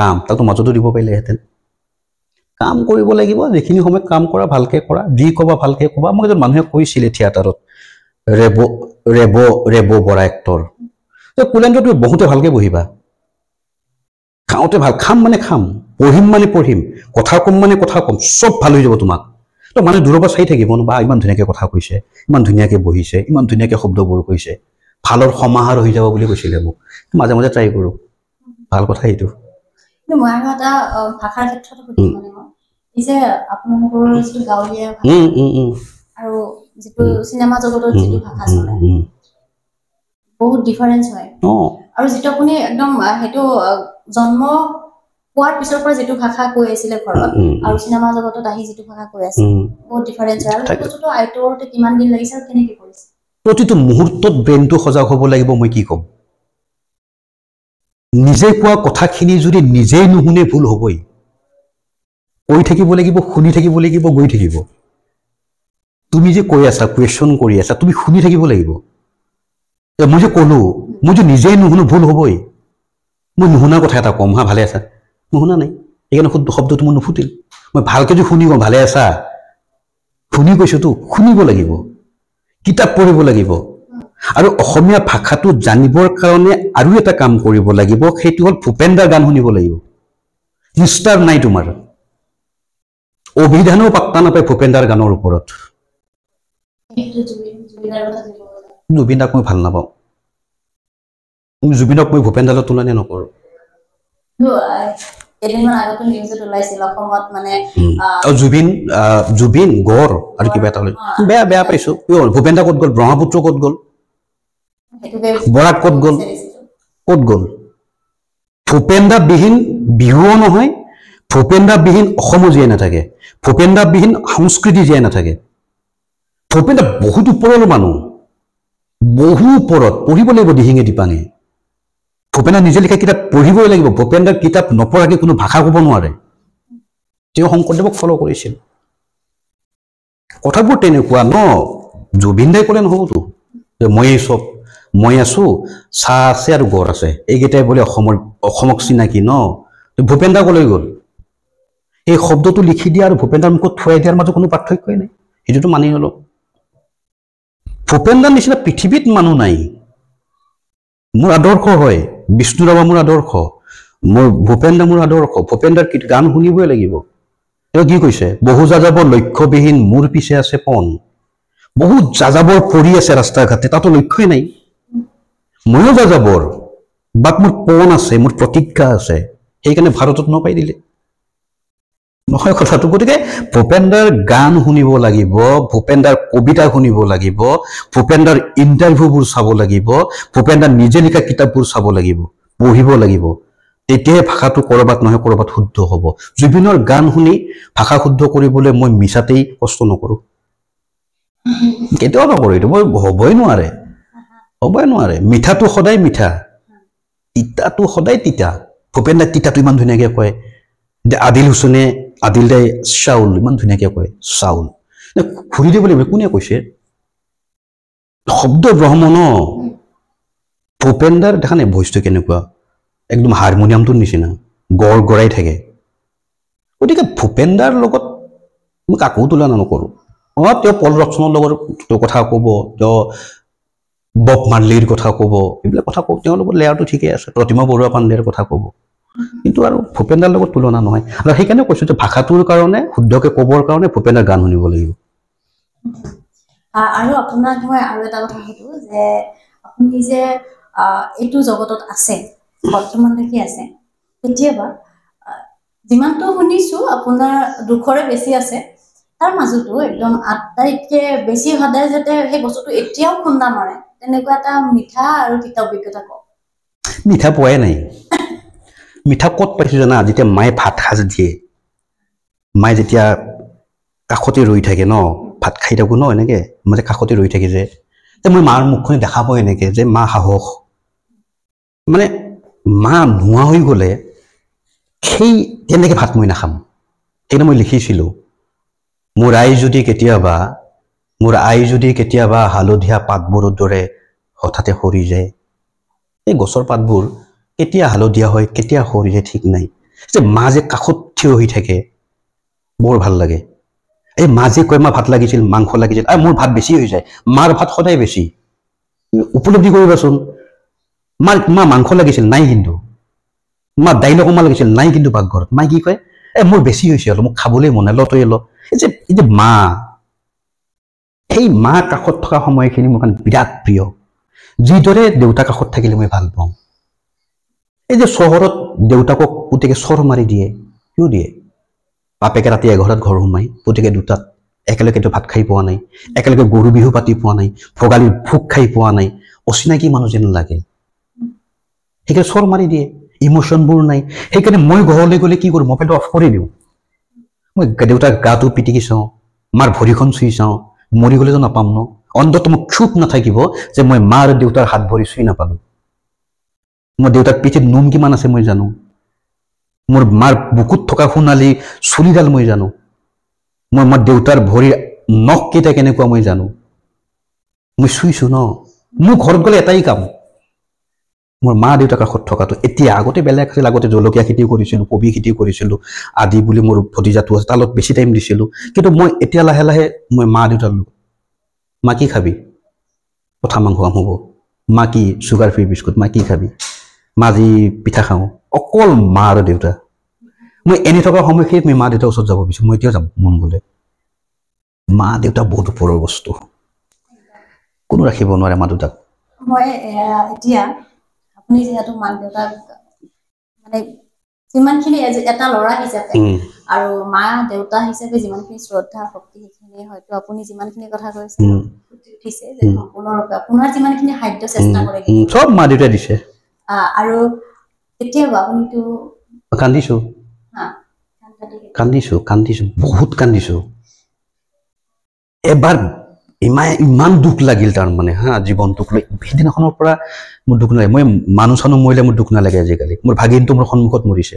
কাম তাকতো মাজতো দিব পাৰিলেহেঁতেন কাম কৰিব লাগিব যিখিনি সময় কাম কৰা ভালকে কৰা যি ক'বা ভালকে ক'বা মোক এজন মানুহে কৈছিলে থিয়েটাৰত ৰেব বৰা এক্টৰ কুলেন্দ্ৰ তুমি বহুতে ভালকে বহিবা খাওঁতে ভাল খাম মানে খাম পঢ়িম মানে পঢ়িম কথা কম মানে কথা কম চব ভাল হৈ যাব তোমাক তো মানে দূৰৰ পৰা চাই থাকিব বা ইমান ধুনীয়াকে কথা কৈছে ইমান ধুনীয়াকে বহিছে ইমান ধুনীয়াকে শব্দবোৰ কৈছে ভালৰ সমাহাৰ হৈ যাব বুলি কৈছিলে মোক মাজে মাজে ট্ৰাই কৰোঁ ভাল কথা এইটো মই আৰু এটা ভাষাৰ ক্ষেত্ৰত সুধিম মানে মই এই যে আপোনালোকৰ যিটো গাঁৱলীয়া আৰু যিটো চিনেমা জগতৰ যিটো ভাষা চলে বহুত ডিফাৰেন্স হয় আৰু যিটো আপুনি একদম হেতু জন্ম হোৱাৰ পিছৰ পৰা যিটো ভাষা কৈ আছিলে ঘৰত আৰু চিনেমা জগতত আহি যিটো ভাষা কৈ আছে বহুত ডিফাৰেন্স হয় আৰু বস্তুটো আইটোতে কিমান দিন লাগিছে আৰু কেনেকৈ কৰিছে প্ৰতিটো মুহূৰ্তত ব্ৰেইনটো সজাগ হ'ব লাগিব মই কি ক'ম নিজে কোৱা কথাখিনি যদি নিজেই নুশুনে ভুল হ'বই কৈ থাকিব লাগিব শুনি থাকিব লাগিব গৈ থাকিব তুমি যে কৈ আছা কুৱেশ্যন কৰি আছা তুমি শুনি থাকিব লাগিব মই যে ক'লো মই যে নিজেই নুশুনো ভুল হ'বই মই নুশুনা কথা এটা ক'ম হা ভালে আছা মই শুনা নাই সেইকাৰণে শুদ্ধ শব্দটো মই নুফুটিল মই ভালকৈ যে শুনি কওঁ ভালে আছা শুনি কৈছোতো শুনিব লাগিব কিতাপ পঢ়িব লাগিব আৰু অসমীয়া ভাষাটো জানিবৰ কাৰণে আৰু এটা কাম কৰিব লাগিব সেইটো হ'ল ভূপেন্দ্ৰৰ গান শুনিব লাগিব নিষ্ঠাৰ নাই তোমাৰ অভিধানো পাত্তা নাপায় ভূপেন্দ্ৰৰ গানৰ ওপৰত জুবিনদাক মই ভাল নাপাওঁ জুবিনক মই ভূপেন্দ্ৰৰ তুলনা নকৰোঁ জুবিন গড় আৰু কিবা এটা বেয়া পাইছো ভূপেন্দ্ৰ ক'ত গ'ল ব্ৰহ্মপুত্ৰ ক'ত গ'ল বৰাক ক'ত গ'ল ভূপেন্দ্ৰবিহীন বিহুও নহয় ভূপেন্দ্ৰবিহীন অসমো জীয়াই নাথাকে ভূপেন্দ্ৰবিহীন সংস্কৃতি জীয়াই নাথাকে ভূপেন্দ্ৰ বহুত ওপৰৰ মানুহ বহু ওপৰত পঢ়িব লাগিব দিহিঙে দিপাঙে ভূপেন্দ্ৰ নিজে লিখা কিতাপ পঢ়িবই লাগিব ভূপেন্দ্ৰৰ কিতাপ নপঢ়াকৈ কোনো ভাষা ক'ব নোৱাৰে তেওঁ শংকৰদেৱক ফ'ল' কৰিছিল কথাবোৰ তেনেকুৱা ন জুবিনদাই ক'লে নহ'বতো মই আছো চাহ আছে আৰু গড় আছে এইকেইটাই বোলে অসমক চিনাকি ন ভূপেন্দ্ৰ ক'লৈ গ'ল এই শব্দটো লিখি দিয়া আৰু ভূপেন্দ্ৰৰ মুখত থুৱাই দিয়াৰ মাজত কোনো পাৰ্থক্যই নাই সেইটোতো মানি ল'লো ভূপেন্দ্ৰৰ নিচিনা পৃথিৱীত মানুহ নাই মোৰ আদৰ্শ হয় বিষ্ণুৰাভা মোৰ আদৰ্শ মোৰ ভূপেন্দ্ৰ মোৰ আদৰ্শ ভূপেন্দ্ৰৰ গান শুনিবই লাগিব তেওঁ কি কৈছে বহু যাযাবৰ লক্ষ্যবিহীন মোৰ পিছে আছে পণ বহুত যাযাবৰ পৰি আছে ৰাস্তা ঘাটে তাতো লক্ষ্যই নাই ময়ো যাযাবৰ বাট মোৰ পণ আছে মোৰ প্ৰতিজ্ঞা আছে সেইকাৰণে ভাৰতত নপাই দিলে নহয় কথাটো গতিকে ভূপেন্দ্ৰৰ গান শুনিব লাগিব ভূপেন্দ্ৰৰ কবিতা শুনিব লাগিব ভূপেন্দ্ৰৰ ইণ্টাৰভিউবোৰ চাব লাগিব ভূপেন্দ্ৰৰ নিজে লিখা কিতাপবোৰ চাব লাগিব পঢ়িব লাগিব তেতিয়াহে ভাষাটো ক'ৰবাত নহয় ক'ৰবাত শুদ্ধ হ'ব জুবিনৰ গান শুনি ভাষা শুদ্ধ কৰিবলৈ মই মিছাতেই কষ্ট নকৰোঁ কেতিয়াও নকৰোঁ এইটো মই হ'বই নোৱাৰে মিঠাটো সদায় মিঠা তিতাটো সদায় তিতা ভূপেন্দ্ৰ তিতাটো ইমান ধুনীয়াকৈ কয় আদিল হুছেইনে আদিল দাই চাউল ইমান ধুনীয়াকৈ কয় চাউল ঘূৰি দিব লাগিব কোনে কৈছে শব্দ ব্ৰহ্ম ন ভূপেন্দ্ৰৰ দেখা নাই ভইচটো কেনেকুৱা একদম হাৰমনিয়ামটোৰ নিচিনা গড়াই থাকে গতিকে ভূপেন্দ্ৰৰ লগত মই কাকো তুলনা নকৰোঁ তেওঁ পল ৰবচনৰ লগত কথা ক'ব তেওঁ বব মাৰ্লিৰ কথা ক'ব এইবিলাক কথা ক'ব তেওঁৰ লগত লেয়াৰটো ঠিকেই আছে প্ৰতিমা বৰুৱা পাণ্ডেৰ কথা ক'ব কিন্তু আৰু ভূপেন্দ্ৰৰ লগত তুলনা নহয় আৰু সেইকাৰণে কৈছোঁ যে ভাষাটোৰ কাৰণে শুদ্ধকৈ ক'বৰ কাৰণে ভূপেন্দ্ৰৰ গান শুনিব লাগিব আৰু আপোনাক মই আৰু এটা কথা সুধো যে আপুনি যে এইটো জগতত আছে বৰ্তমানলৈকে আছে কেতিয়াবা যিমানটো শুনিছোঁ আপোনাৰ দুখৰে বেছি আছে তাৰ মাজতো একদম আটাইতকৈ বেছি সদায় যাতে সেই বস্তুটো এতিয়াও খুন্দা মাৰে তেনেকুৱা এটা মিঠা আৰু তিতা অভিজ্ঞতা কওক মিঠা পোৱাই নাই মিঠা ক'ত পাইছোঁ জানা যেতিয়া মায়ে ভাত সাজ দিয়ে মায়ে যেতিয়া কাষতে ৰৈ থাকে ন ভাত খাই থাকোঁ ন এনেকৈ মানে কাষতে ৰৈ থাকি যে মই মাৰ মুখখনি দেখা পাওঁ এনেকৈ যে মা সাহস মানে মা নোহোৱা হৈ গ'লে সেই তেনেকৈ ভাত মই নাখাম সেইকাৰণে মই লিখিছিলোঁ মোৰ আই যদি কেতিয়াবা হালধীয়া পাতবোৰৰ দৰে হঠাতে সৰি যায় এই গছৰ পাতবোৰ কেতিয়া হালধীয়া হয় কেতিয়া সৰি যায় ঠিক নাই যে মা যে কাষত থিয় হৈ থাকে বৰ ভাল লাগে এই মা যে কয় মা ভাত লাগিছিল মাংস লাগিছিল আৰু মোৰ ভাত বেছি হৈ যায় মাৰ ভাত সদায় বেছি উপলব্ধি কৰিবাচোন মা মাংস লাগিছিল নাই কিন্তু মা দাইল অকণমান লাগিছিল নাই কিন্তু পাকঘৰত মায়ে কি কয় মোৰ বেছি হৈছে অলপ মোক খাবলৈ মন নাই তই ল এই যে মা সেই মা কাষত থকা সময়খিনি মোৰ কাৰণে বিৰাট প্ৰিয় যিদৰে দেউতা কাষত থাকিলে মই ভাল পাওঁ এই যে চহৰত দেউতাকক পুতেকে চৰ মাৰি দিয়ে কিয় দিয়ে বাপেকে ৰাতি 11টাত ঘৰ সোমাই পুতেকে 2টাত একেলগেতো ভাত খাই পোৱা নাই একেলগে গৰু বিহু পাতি পোৱা নাই ভোগালীৰ ভোগ খাই পোৱা নাই অচিনাকি মানুহ যেন লাগে সেইকাৰণে চৰ মাৰি দিয়ে ইমোশ্যনবোৰ নাই সেইকাৰণে মই ঘৰলৈ গ'লে কি কৰোঁ মোবাইলটো অফ কৰি দিওঁ মই দেউতাক গাটো পিটিকি চাওঁ মাৰ ভৰিখন চুই চাওঁ মৰি গ'লেতো নাপাম ন অন্তত মোক ক্ষোভ নাথাকিব যে মই মা আৰু দেউতাৰ হাত ভৰি চুই নাপালোঁ মই দেউতাৰ পিঠিত নোম কিমান আছে মই জানো মোৰ মাৰ বুকুত থকা সোণালী চুলিডাল মই জানো মই মোৰ দেউতাৰ ভৰিৰ নখ কেইটা কেনেকুৱা মই জানো মই চুইছোঁ ন মোৰ ঘৰত গ'লে এটাই কাম মোৰ মা দেউতাৰ কাষত থকাটো এতিয়া আগতে বেলেগ আছিল আগতে জলকীয়া খেতিও কৰিছিলোঁ কবি খেতিও কৰিছিলোঁ আদি বুলি মোৰ ভতিজাটো আছে তাৰ লগত বেছি টাইম দিছিলোঁ কিন্তু মই এতিয়া লাহে লাহে মই মা দেউতাৰ লগত মা কি খাবি পঠা মাংস হ'ব মা কি চুগাৰ ফ্ৰী বিস্কুট মা কি খাবি মা আজি পিঠা খাওঁ অকল মা আৰু দেউতা মই এনে থকা সময়খিনিত মই মা দেউতাৰ ওচৰত যাব বিচাৰোঁ মই এতিয়াও যাম মন গ'লে মা দেউতা বহুত ওপৰৰ বস্তু কোনো ৰাখিব নোৱাৰে মা দেউতাক মই এতিয়া আপুনি যিহেতু মা দেউতাক মানে যিমানখিনি এটা ল'ৰা হিচাপে আৰু মা দেউতা হিচাপে যিমানখিনি শ্ৰদ্ধা ভক্তি সেইখিনি হয়তো আপুনি যিমানখিনি কথা কৈছে উঠিছে যে সম্পূৰ্ণৰূপে আপোনাৰ যিমানখিনি সাধ্য চেষ্টা কৰে চব মা দেউতাই দিছে আৰু কেতিয়াবা আপুনিতো কান্দিছোঁ কান্দিছোঁ কান্দিছোঁ বহুত কান্দিছোঁ এবাৰ ইমান দুখ লাগিল তাৰমানে হা জীৱনটোক লৈ সেইদিনাখনৰ পৰা মোৰ দুখ নালাগে মই মানুহ চানুহ মৰিলে মোৰ দুখ নালাগে আজিকালি মোৰ ভাগিনটো মোৰ সন্মুখত মৰিছে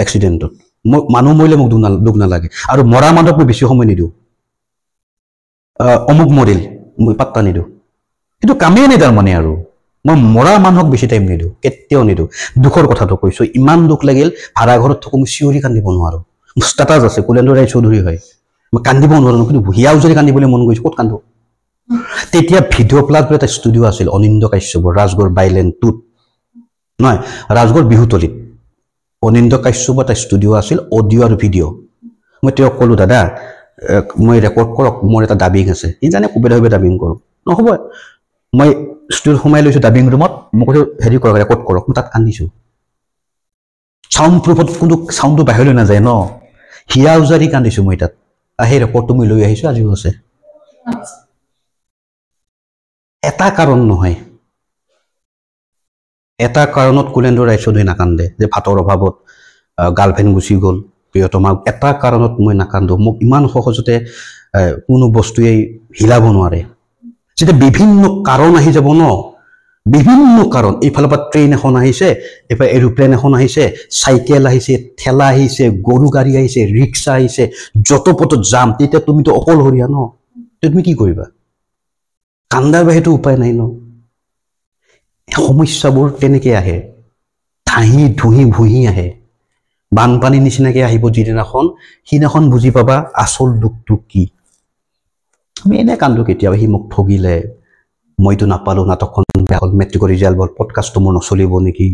এক্সিডেণ্টত মই মানুহ মৰিলে মোক দুখ নালাগে আৰু মৰা মানুহক মই বেছি সময় নিদিওঁ অমুক মৰিল মই পাত্তা নিদিওঁ কিন্তু কামেই নাই তাৰমানে আৰু মই মৰা মানুহক বেছি টাইম নিদিওঁ কেতিয়াও নিদিওঁ দুখৰ কথাটো কৈছোঁ ইমান দুখ লাগিল ভাড়া ঘৰত থাকোঁ মই চিঞৰি কান্দিব নোৱাৰোঁ মোৰ ষ্টেটাছ আছে কুলেন্দ্ৰ ৰায় চৌধুৰী হয় মই কান্দিব নোৱাৰোঁ কিন্তু হিয়াও যদি কান্দিবলৈ মন গৈছে ক'ত কান্দো তেতিয়া ভিডিঅ' প্লাগ এটা ষ্টুডিঅ' আছিল অনিন্দ কাশ্যপৰ ৰাজগড় বাইলেণ্ড 2 নহয় ৰাজগড় বিহুতলীত অনিন্দ কাশ্যপৰ এটা ষ্টুডিঅ' আছিল অডিঅ' আৰু ভিডিঅ' মই তেওঁক ক'লোঁ দাদা মই ৰেকৰ্ড কৰক মোৰ এটা ডাবিং আছে সি জানে সুবিধাভাৱে ডাবিং কৰোঁ নহ'ব মই ষ্টুডিঅ'ত সোমাই লৈছোঁ ডাবিং ৰুমত মই কৈছোঁ হেৰি কৰক ৰেকৰ্ড কৰক মই তাত কান্দিছোঁ চাউণ্ড প্ৰুফত কোনো চাউণ্ডটো বাহিৰলৈ নাযায় ন হিয়া উজাৰি কান্দিছোঁ মই তাত সেই ৰেকৰ্ডটো মই লৈ আহিছোঁ আজিও আছে এটা কাৰণ নহয় এটা কাৰণত কুলেন্দ্ৰ ৰায় চৌধুৰী নাকান্দে যে ভাতৰ অভাৱত গাৰ্লফ্ৰেণ্ড গুচি গ'ল প্ৰিয়তমা এটা কাৰণত মই নাকান্দো মোক ইমান সহজতে কোনো বস্তুৱেই হিলাব নোৱাৰে যেতিয়া বিভিন্ন কাৰণ আহি যাব ন বিভিন্ন কাৰণ এইফালৰ পৰা ট্ৰেইন এখন আহিছে এইফালে এৰোপ্লেন এখন আহিছে চাইকেল আহিছে ঠেলা আহিছে গৰু গাড়ী আহিছে ৰিক্সা আহিছে য'ত পটত যাম তেতিয়া তুমিতো অকলশৰীয়া ন তুমি কি কৰিবা কান্দাৰ বাহিৰেতো উপায় নাই ন সমস্যাবোৰ তেনেকৈ আহে ধাহি ধুহি ভুহি আহে বানপানী নিচিনাকৈ আহিব যিদিনাখন সিদিনাখন বুজি পাবা আচল দুখটো কি আমি এনে কান্দো কেতিয়াবা সি মোক ঠগিলে মইতো নাপালোঁ নাটকখন বেয়া হ'ল মেট্ৰিকৰ ৰিজাল্ট হ'ল পডকাষ্টটো মোৰ নচলিব নেকি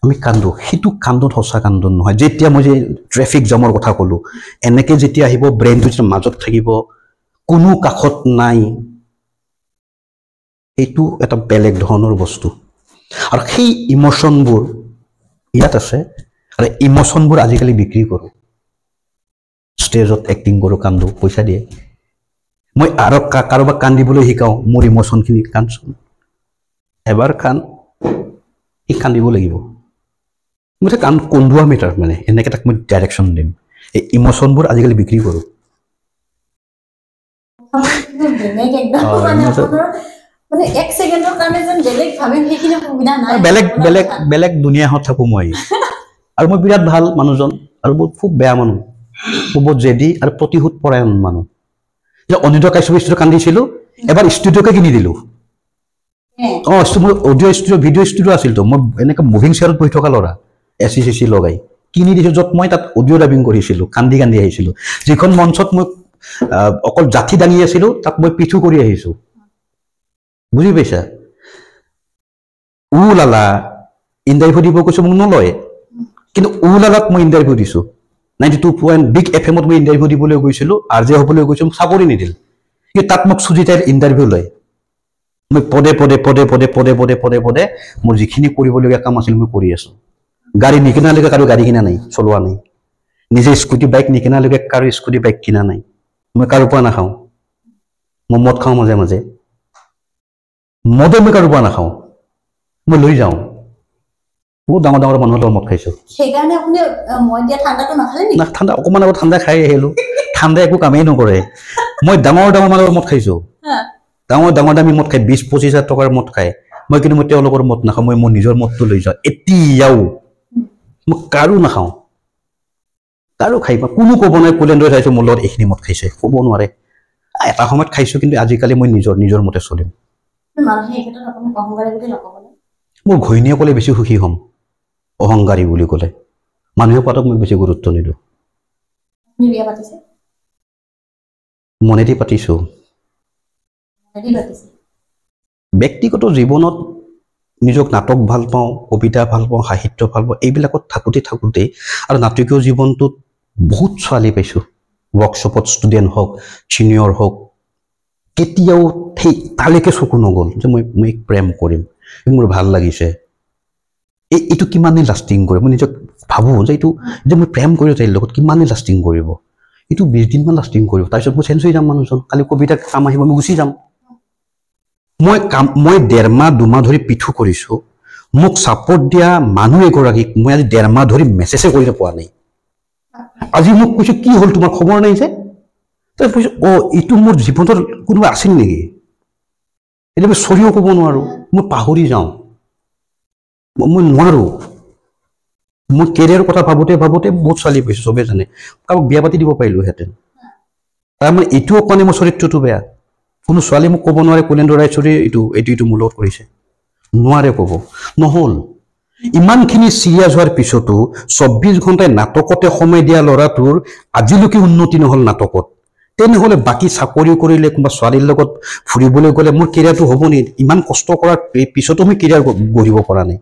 আমি কান্দো সেইটো কান্দোত সঁচা কান্দোন নহয় যেতিয়া মই যে ট্ৰেফিক জামৰ কথা ক'লোঁ এনেকৈ যেতিয়া আহিব ব্ৰেইনটো যেতিয়া মাজত থাকিব কোনো কাষত নাই এইটো এটা বেলেগ ধৰণৰ বস্তু আৰু সেই ইমোশ্যনবোৰ ইয়াত আছে আৰু ইমোশ্যনবোৰ আজিকালি বিক্ৰী কৰোঁ ষ্টেজত এক্টিং কৰোঁ কান্দো পইচা দিয়ে মই আৰু কাৰোবাক কান্দিবলৈ শিকাওঁ মোৰ ইমোশ্যনখিনি কান্দচোন এবাৰ সি কান্দিব লাগিব মই কন্দুৱা মেটাৰ মানে এনেকৈ তাক মই ডাইৰেকশ্যন দিম এই ইমোশ্যনবোৰ আজিকালি বিক্ৰী কৰোঁ বেলেগ দুনিয়াত থাকোঁ মই আৰু মই বিৰাট ভাল মানুহজন আৰু খুব বেয়া মানুহ বহুত জেদি আৰু প্ৰতিশোধ পৰায়ণ মানুহ যে অনিন্দ কাশ্যপ ষ্টুডিঅ' কান্দিছিলোঁ এবাৰ ষ্টুডিঅ'কে কিনি দিলোঁ মোৰ অডিঅ' ষ্টুডিঅ' ভিডিঅ' ষ্টুডিঅ' আছিলতো মই এনেকৈ মুভিং চেয়াৰত বহি থকা ল'ৰা এচি চেচি লগাই কিনি দিছোঁ, য'ত মই তাত অডিঅ' ডাবিং কৰিছিলোঁ, কান্দি কান্দি আহিছিলোঁ। যিখন মঞ্চত মই অকল জাঠি দাঙি আছিলোঁ, তাত মই পিঠু কৰি আহিছোঁ। বুজি পাইছা? লালা ইণ্টাৰভিউ দিব কৈছোঁ, মোক নলয়। কিন্তু লালাত মই ইণ্টাৰভিউ দিছোঁ। 92 বিগ FM-ত মই ইণ্টাৰভিউ দিবলৈ গৈছিলোঁ, RJ হ'বলৈ গৈছোঁ, মোক চাকৰি নিদিল। কিন্তু তাত মোক সুজিতাই ইণ্টাৰভিউ লয়। মই পদে পদে পদে পদে পদে পদে পদে পদে মোৰ যিখিনি কৰিবলগীয়া কাম আছিল মই কৰি আছোঁ। গাড়ী নিকিনালৈকে কাৰো গাড়ী কিনা নাই, চলোৱা নাই। নিজে স্কুটি বাইক নিকিনালৈকে কাৰো স্কুটি বাইক কিনা নাই। মই কাৰো পৰা নাখাওঁ। মই মদ খাওঁ মাজে মাজে। মদে মই কাৰো পৰা নাখাওঁ, মই লৈ যাওঁ। বহুত ডাঙৰ ডাঙৰ মানুহৰ লগত মদ খাইছোঁ। সেইকাৰণে আপুনি মই দিয়া ঠাণ্ডাটো নাখালে নেকি? না, ঠাণ্ডা অকণমান আগত ঠাণ্ডা খাই আহিলোঁ। ঠাণ্ডা একো কামেই নকৰে। মই ডাঙৰ ডাঙৰ মানুহৰ মদ খাইছোঁ। ডাঙৰ ডাঙৰ দামী মদ খাই 20-25 হাজাৰ টকাৰ মদ খায়। মই কিন্তু মই তেওঁলোকৰ মদ নাখাওঁ, মই মোৰ নিজৰ মদটো লৈ যাওঁ। এতিয়াও মই কাৰো নাখাওঁ, কাৰো খাই কোনো ক'ব নোৱাৰে কুলেন্দ্ৰই চাইছোঁ মোৰ লগত এইখিনি মদ খাইছে, ক'ব নোৱাৰে। এটা সময়ত খাইছোঁ, কিন্তু আজিকালি মই নিজৰ মতে চলিম। মোৰ ঘৈণীয়েকলে বেছি সুখী হ'ম অহংকাৰী বুলি ক'লে। মানুহে কোৱাটোক মই বেছি গুৰুত্ব নিদিওঁ। মনেদি পাতিছোঁ। ব্যক্তিগত জীৱনত নিজক নাটক ভাল পাওঁ, কবিতা ভাল পাওঁ, সাহিত্য ভাল পাওঁ, এইবিলাকত থাকোঁতে আৰু নাটকীয় জীৱনটোত বহুত ছোৱালী পাইছোঁ। ৱৰ্কশ্বপত ষ্টুডেণ্ট হওক, ছিনিয়ৰ হওক, কেতিয়াও সেই তালৈকে চকু নগ'ল যে মই প্ৰেম কৰিম, মোৰ ভাল লাগিছে। এইটো কিমানেই লাষ্টিং কৰিব? মই নিজক ভাবোঁ যে এইটো যে মই প্ৰেম কৰিলোঁ তাইৰ লগত, কিমানেই লাষ্টিং কৰিব? এইটো 20 দিনমান লাষ্টিং কৰিব, তাৰপিছত মই চেঞ্জ হৈ যাম মানুহজন। কালি কবিতাৰ কাম আহিব, মই গুচি যাম। মই 1.5 মাহ 2 মাহ ধৰি পিঠু কৰিছোঁ। মোক ছাপোৰ্ট দিয়া মানুহ এগৰাকীক মই আজি 1.5 মাহ ধৰি মেছেজে কৰি পোৱা নাই। আজি মোক কৈছোঁ, কি হ'ল তোমাৰ খবৰ নাই যে? তই কৈছোঁ, এইটো মোৰ জীৱনৰ কোনোবা আছিল নেকি? এতিয়া মই চৰিও ক'ব নোৱাৰোঁ, মই পাহৰি যাওঁ, মই নোৱাৰোঁ। মই কেৰিয়াৰৰ কথা ভাবোঁতে বহুত ছোৱালী পাইছোঁ, চবেই জানে। কাৰোবাক বিয়া পাতি দিব পাৰিলোহেঁতেন। তাৰমানে এইটোও কাৰণে মোৰ চৰিত্ৰটো বেয়া। কোনো ছোৱালী মোক ক'ব নোৱাৰে কুলেন্দ্ৰ ৰায়চৌধুৰী এইটো মোৰ লগত কৰিছে, নোৱাৰে ক'ব। নহ'ল। ইমানখিনি চিৰিয়াছ হোৱাৰ পিছতো 24 ঘণ্টাই নাটকতে সময় দিয়া ল'ৰাটোৰ আজিলৈকে উন্নতি নহ'ল নাটকত। তেনেহ'লে বাকী চাকৰি কৰিলে, কোনোবা ছোৱালীৰ লগত ফুৰিবলৈ গ'লে মোৰ কেৰিয়াৰটো হ'ব নি? ইমান কষ্ট কৰাৰ পিছতো মই কেৰিয়াৰ গঢ়িব পৰা নাই।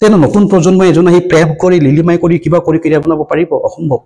তেনে নতুন প্ৰজন্মই এজন আহি প্ৰেম কৰি লিলিমাই কৰি কিবা কৰি কেৰিয়াৰ বনাব পাৰিব? অসম্ভৱ।